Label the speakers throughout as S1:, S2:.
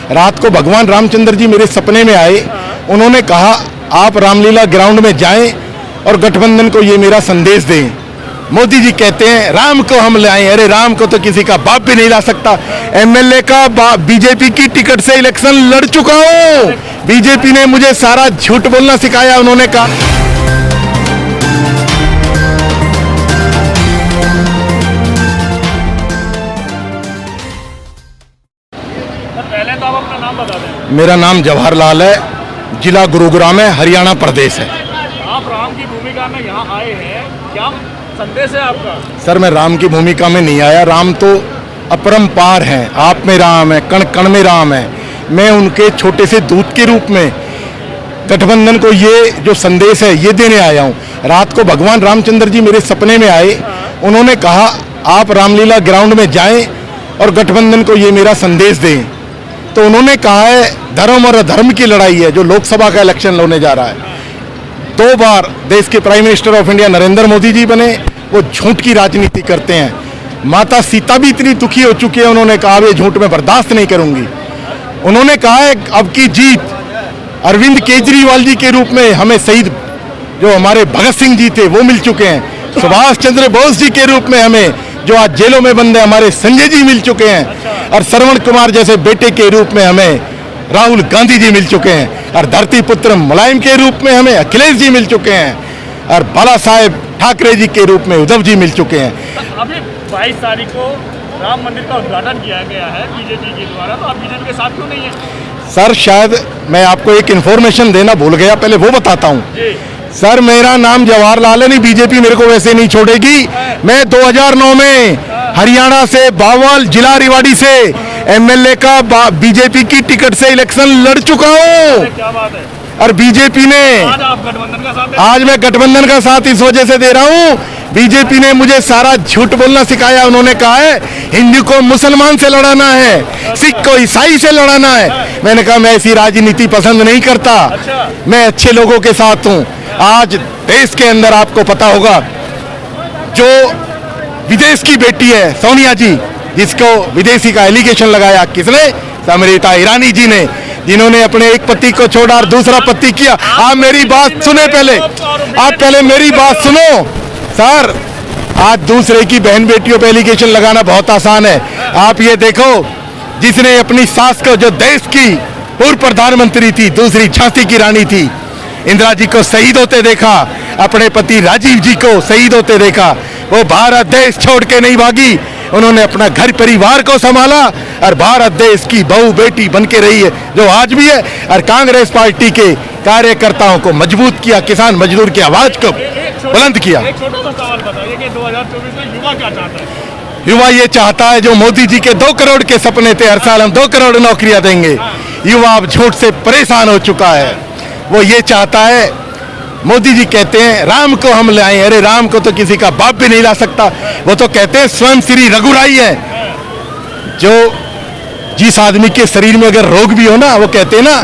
S1: रात को भगवान रामचंद्र जी मेरे सपने में आए। उन्होंने कहा आप रामलीला ग्राउंड में जाएं और गठबंधन को ये मेरा संदेश दें। मोदी जी कहते हैं राम को हम लाएं। अरे राम को तो किसी का बाप भी नहीं ला सकता। एमएलए का बीजेपी की टिकट से इलेक्शन लड़ चुका हूं। बीजेपी ने मुझे सारा झूठ बोलना सिखाया। उन्होंने कहा
S2: पहले तो आप अपना नाम बता दें।
S1: मेरा नाम जवाहरलाल है, जिला गुरुग्राम है, हरियाणा प्रदेश है।
S2: आप राम की भूमिका में यहाँ आए हैं, क्या संदेश है आपका?
S1: सर मैं राम की भूमिका में नहीं आया। राम तो अपरंपार हैं। आप में राम है, कण कण में राम है। मैं उनके छोटे से दूत के रूप में गठबंधन को ये जो संदेश है ये देने आया हूँ। रात को भगवान रामचंद्र जी मेरे सपने में आए। उन्होंने कहा आप रामलीला ग्राउंड में जाएं और गठबंधन को ये मेरा संदेश दें। तो उन्होंने कहा है धर्म और अधर्म की लड़ाई है जो लोकसभा का इलेक्शन होने जा रहा है। 2 बार देश के prime minister of India Narendra Modi ji बने। वो झूठ की राजनीति करते हैं। माता सीता भी इतनी दुखी हो चुकी है। उन्होंने कहा ये झूठ में बर्दाश्त नहीं करूंगी। उन्होंने कहा है अब की जीत अरविंद केजरीवाल जी के रूप में हमें शहीद जो हमारे भगत सिंह जी थे वो मिल चुके हैं। सुभाष चंद्र बोस जी के रूप में हमें जो आज जेलों में बंद है हमारे संजय जी मिल चुके हैं। और श्रवण कुमार जैसे बेटे के रूप में हमें राहुल गांधी जी मिल चुके हैं। और धरती पुत्र मुलायम के रूप में हमें अखिलेश जी मिल चुके हैं। और बाला साहेब ठाकरे जी के रूप में उद्धव जी मिल चुके हैं।
S2: अभी 22 तारीख को राम मंदिर का उद्घाटन किया गया है बीजेपी के द्वारा, तो आप बीजेपी के साथ क्यों नहीं है?
S1: सर शायद मैं आपको एक इन्फॉर्मेशन देना भूल गया, पहले वो बताता हूँ। सर मेरा नाम जवाहरलाल है, नहीं बीजेपी मेरे को वैसे नहीं छोड़ेगी। मैं 2009 में हरियाणा से बावल जिला रेवाड़ी से एमएलए का बीजेपी की टिकट से इलेक्शन लड़ चुका हूँ।
S2: क्या बात है।
S1: और बीजेपी ने
S2: आज आप गठबंधन का साथ
S1: आज मैं गठबंधन का साथ इस वजह से दे रहा हूँ, बीजेपी ने मुझे सारा झूठ बोलना सिखाया। उन्होंने कहा है हिंदू को मुसलमान से लड़ाना है, सिख को ईसाई से लड़ाना है। मैंने कहा मैं ऐसी राजनीति पसंद नहीं करता। मैं अच्छे लोगों के साथ हूँ। आज देश के अंदर आपको पता होगा जो विदेश की बेटी है सोनिया जी, जिसको विदेशी का एलिगेशन लगाया किसने? समरीता ईरानी जी ने, जिन्होंने अपने एक पति को छोड़ा और दूसरा पति किया। आप मेरी बात सुने पहले, आप पहले मेरी बात सुनो। सर आज दूसरे की बहन बेटियों पे एलिगेशन लगाना बहुत आसान है। आप ये देखो जिसने अपनी सास को, जो देश की पूर्व प्रधानमंत्री थी, दूसरी झांसी की रानी थी, इंदिरा जी को शहीद होते देखा, अपने पति राजीव जी को शहीद होते देखा। वो भारत देश छोड़ के नहीं भागी, उन्होंने अपना घर परिवार को संभाला और भारत देश की बहू बेटी बन के रही है जो आज भी है। और कांग्रेस पार्टी के कार्यकर्ताओं को मजबूत किया, किसान मजदूर की आवाज को बुलंद किया।
S2: एक छोटा सा सवाल बताइए कि 2024 में युवा क्या चाहता है?
S1: युवा ये चाहता है जो मोदी जी के 2 करोड़ के सपने थे, हर साल हम 2 करोड़ नौकरियां देंगे। युवा अब झूठ से परेशान हो चुका है। वो ये चाहता है, मोदी जी कहते हैं राम को हम लाएं। अरे राम को तो किसी का बाप भी नहीं ला सकता। वो तो कहते हैं स्वयं श्री रघुराई है। जो जिस आदमी के शरीर में अगर रोग भी हो ना, वो कहते हैं ना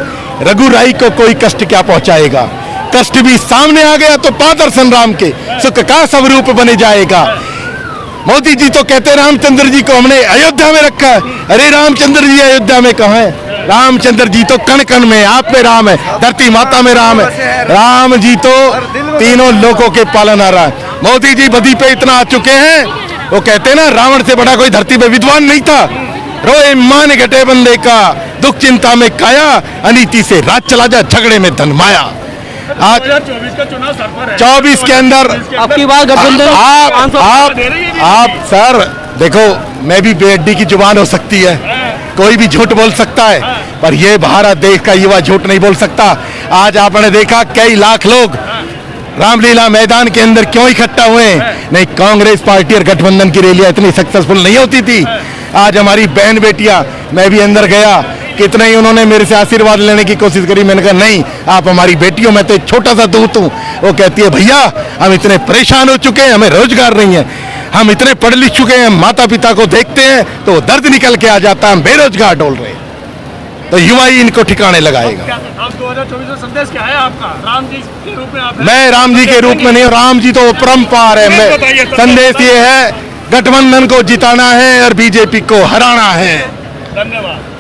S1: रघुराई को कोई कष्ट क्या पहुंचाएगा। कष्ट भी सामने आ गया तो पादर्शन राम के सुख का स्वरूप बने जाएगा। मोदी जी तो कहते हैं रामचंद्र जी को हमने अयोध्या में रखा है। अरे रामचंद्र जी अयोध्या में कहाँ है? रामचंद्र जी तो कण कण में, आप में राम है, धरती माता में राम है। राम जी तो तीनों लोगों के पालनहारा है। मोदी जी बदी पे इतना आ चुके हैं, वो कहते हैं ना रावण से बड़ा कोई धरती पे विद्वान नहीं था। रोए मान घटे बंदे का, दुख चिंता में काया, अनीति से राज चला जा, झगड़े में धन माया। आज
S2: 2024 का चुनाव सर पर है।
S1: 24 के अंदर
S3: आपकी बात गठबंधन
S1: आप सर देखो, मैं भी बेअड्डी की जुबान हो सकती है, कोई भी झूठ बोल सकता है, पर ये भारत देश का युवा झूठ नहीं बोल सकता। आज आपने देखा कई लाख लोग रामलीला मैदान के अंदर क्यों इकट्ठा हुए? नहीं, कांग्रेस पार्टी और गठबंधन की रैलियां इतनी सक्सेसफुल नहीं होती थी। आज हमारी बहन बेटियां, मैं भी अंदर गया, कितना ही उन्होंने मेरे से आशीर्वाद लेने की कोशिश करी। मैंने कहा नहीं, आप हमारी बेटियों में तो एक छोटा सा दूत हूं। वो कहती है भैया हम इतने परेशान हो चुके हैं, हमें रोजगार नहीं है, हम इतने पढ़ लिख चुके हैं, माता पिता को देखते हैं तो दर्द निकल के आ जाता है, हम बेरोजगार डोल रहे हैं। तो युवा ही इनको ठिकाने लगाएगा।
S2: आप 2024 में संदेश क्या है आपका? राम जी के रूप में आप?
S1: मैं राम जी के रूप में नहीं, राम जी तो परंपार है। मैं संदेश ये है गठबंधन को जिताना है और बीजेपी को हराना है।
S2: धन्यवाद।